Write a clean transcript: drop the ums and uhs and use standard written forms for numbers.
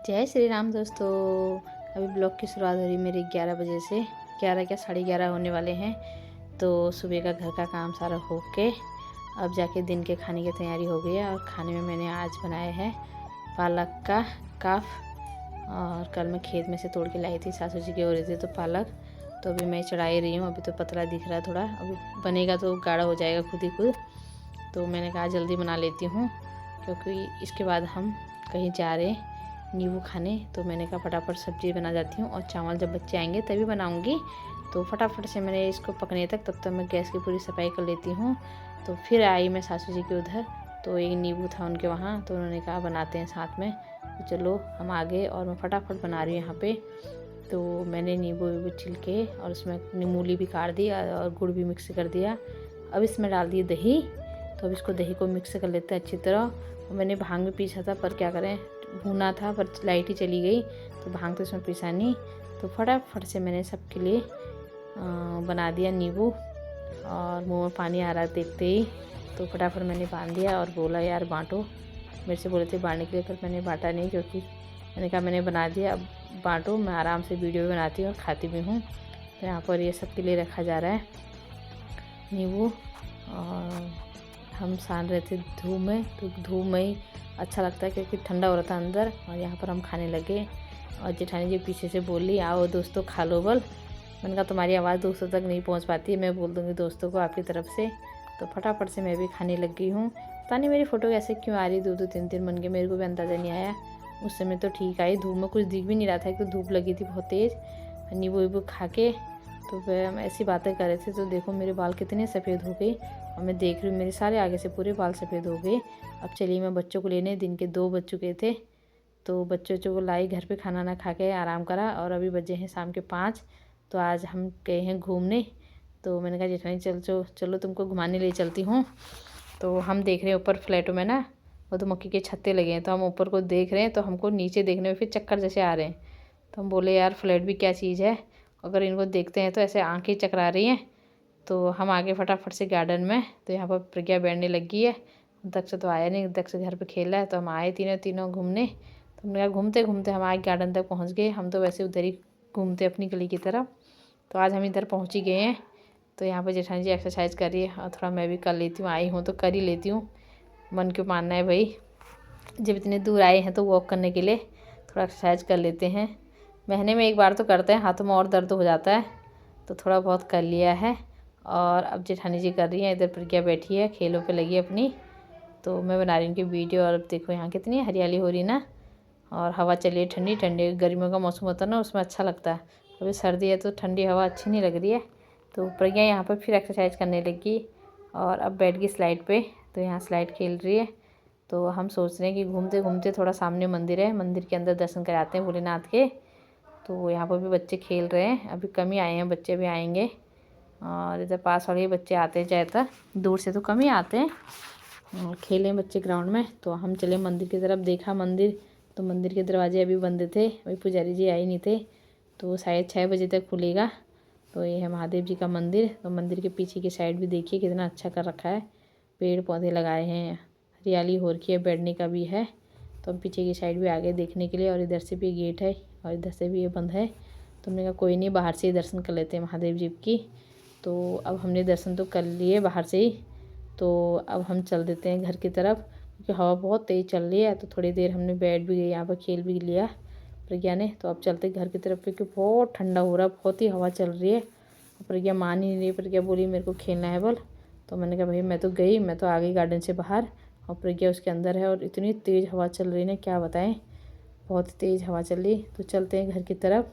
जय श्री राम दोस्तों। अभी ब्लॉग की शुरुआत हो रही मेरी 11 बजे से। 11 क्या 11:30 होने वाले हैं। तो सुबह का घर का काम सारा हो के अब जाके दिन के खाने की तैयारी हो गई है। और खाने में मैंने आज बनाया है पालक का काफ। और कल मैं खेत में से तोड़ के लाई थी, सासू जी के हो रहे थे तो पालक। तो अभी मैं चढ़ा ही रही हूँ। अभी तो पतला दिख रहा है थोड़ा, अभी बनेगा तो गाढ़ा हो जाएगा खुद ही खुद। तो मैंने कहा जल्दी बना लेती हूँ क्योंकि इसके बाद हम कहीं जा रहे हैं नींबू खाने। तो मैंने कहा फटाफट सब्जी बना जाती हूँ और चावल जब बच्चे आएंगे तभी बनाऊँगी। तो फटाफट से मैंने इसको पकने तक तब तक मैं गैस की पूरी सफाई कर लेती हूँ। तो फिर आई मैं सासू जी के उधर, तो एक नींबू था उनके वहाँ, तो उन्होंने कहा बनाते हैं साथ में। तो चलो हम आ गए और मैं फटाफट बना रही हूँ यहाँ पे। तो मैंने नींबू वीबू छिल के और उसमें मूली भी काट दी और गुड़ भी मिक्स कर दिया। अब इसमें डाल दी दही। तो अब इसको दही को मिक्स कर लेते हैं अच्छी तरह। और मैंने भांग में पीसा था, पर क्या करें भूना था पर लाइट ही चली गई, तो भांग तो इसमें पीसा नहीं। तो फटाफट से मैंने सबके लिए बना दिया नींबू। और मुँह में पानी आ रहा देखते ही, तो फटाफट मैंने बांध दिया और बोला यार बांटो। मेरे से बोले थे बांटने के लिए, पर मैंने बांटा नहीं क्योंकि मैंने कहा मैंने बना दिया, अब बांटो। मैं आराम से वीडियो भी बनाती हूँ और खाती भी हूँ। तो यहाँ पर ये सबके लिए रखा जा रहा है नींबू। और हम सान रहे थे धूप में, तो धूप में ही अच्छा लगता है क्योंकि ठंडा हो रहा था अंदर। और यहाँ पर हम खाने लगे और जेठानी जी पीछे से बोली आओ दोस्तों खा लो बल। मैंने कहा तुम्हारी आवाज़ दोस्तों तक नहीं पहुँच पाती, मैं बोल दूँगी दोस्तों को आपकी तरफ से। तो फटाफट से मैं भी खाने लग गई हूँ। पता नहीं मेरी फ़ोटो कैसे क्यों आ रही 2-2 3-3 बन के, मेरे को भी अंदाज़ा नहीं आया। उस समय तो ठीक आई, धूप में कुछ दिख भी नहीं रहा था, एक तो धूप लगी थी बहुत तेज़। नींबू वीबू खा के तो फिर हम ऐसी बातें कर रहे थे। तो देखो मेरे बाल कितने सफ़ेद हो गए और मैं देख रही हूँ मेरे सारे आगे से पूरे बाल सफ़ेद हो गए। अब चलिए मैं बच्चों को लेने, दिन के 2 बज चुके थे। तो बच्चों को लाई, घर पे खाना ना खा के आराम करा और अभी बजे हैं शाम के 5। तो आज हम गए हैं घूमने। तो मैंने कहा जेठानी चलो तुमको घुमाने ले चलती हूँ। तो हम देख रहे हैं ऊपर फ्लैटों में ना मधुमक्खी के छत्ते लगे हैं, तो हम ऊपर को देख रहे हैं, तो हमको नीचे देखने में फिर चक्कर जैसे आ रहे हैं। तो हम बोले यार फ्लैट भी क्या चीज़ है, अगर इनको देखते हैं तो ऐसे आंखें चकरा रही हैं। तो हम आगे फटाफट से गार्डन में। तो यहाँ पर प्रज्ञा बैठने लगी है, दक्ष तो आया नहीं, दक्ष घर पे खेल रहा है। तो हम आए तीनों घूमने। तो हमने कहा घूमते घूमते हम आगे गार्डन तक पहुँच गए। हम तो वैसे उधर ही घूमते अपनी गली की तरफ, तो आज हम इधर पहुँच ही गए हैं। तो यहाँ पर जेठानी जी एक्सरसाइज कर रही है और थोड़ा मैं भी कर लेती हूँ, आई हूँ तो कर ही लेती हूँ। मन क्यों मानना है भाई, जब इतने दूर आए हैं तो वॉक करने के लिए थोड़ा एक्सरसाइज कर लेते हैं। महीने में एक बार तो करते हैं, हाथों में और दर्द हो जाता है, तो थोड़ा बहुत कर लिया है। और अब जेठानी जी कर रही हैं, इधर प्रज्ञा बैठी है खेलों पे लगी अपनी। तो मैं बना रही हूँ उनकी वीडियो। और अब देखो यहाँ कितनी हरियाली हो रही ना, और हवा चली है ठंडी ठंडी। गर्मियों का मौसम होता है ना, उसमें अच्छा लगता है। अभी सर्दी है तो ठंडी हवा अच्छी नहीं लग रही है। तो प्रज्ञा यहाँ पर फिर एक्सरसाइज करने लगी और अब बैठ गई स्लाइड पे। तो यहाँ स्लाइड खेल रही है। तो हम सोच रहे हैं कि घूमते घूमते थोड़ा सामने मंदिर है, मंदिर के अंदर दर्शन कराते हैं भोलेनाथ के। तो यहाँ पर भी बच्चे खेल रहे हैं, अभी कम ही आए हैं, बच्चे भी आएंगे। और इधर पास वाले बच्चे आते हैं ज़्यादातर, दूर से तो कम ही आते हैं। खेले बच्चे ग्राउंड में। तो हम चले मंदिर की तरफ, देखा मंदिर, तो मंदिर के दरवाजे अभी बंद थे, अभी पुजारी जी आए नहीं थे। तो शायद 6 बजे तक खुलेगा। तो ये है महादेव जी का मंदिर। तो मंदिर के पीछे की साइड भी देखिए कितना अच्छा कर रखा है, पेड़ पौधे लगाए हैं, हरियाली हो रखी है, बैठने का भी है। तो हम पीछे की साइड भी आगे देखने के लिए, और इधर से भी गेट है और इधर से भी ये बंद है। तो हमने कहा कोई नहीं, बाहर से ही दर्शन कर लेते हैं महादेव जी की। तो अब हमने दर्शन तो कर लिए बाहर से ही। तो अब हम चल देते हैं घर की तरफ क्योंकि हवा बहुत तेज़ चल रही है। तो थोड़ी देर हमने बैठ भी गई यहाँ पर, खेल भी लिया प्रज्ञा ने। तो अब चलते घर की तरफ क्योंकि बहुत ठंडा हो रहा है, बहुत ही हवा चल रही है। प्रज्ञा मान ही नहीं रही, प्रज्ञा बोली मेरे को खेलना है बोल। तो मैंने कहा भाई मैं तो गई, मैं तो आ गई गार्डन से बाहर और प्रज्ञा उसके अंदर है। और इतनी तेज़ हवा चल रही है क्या बताएं, बहुत तेज़ हवा चल रही। तो चलते हैं घर की तरफ।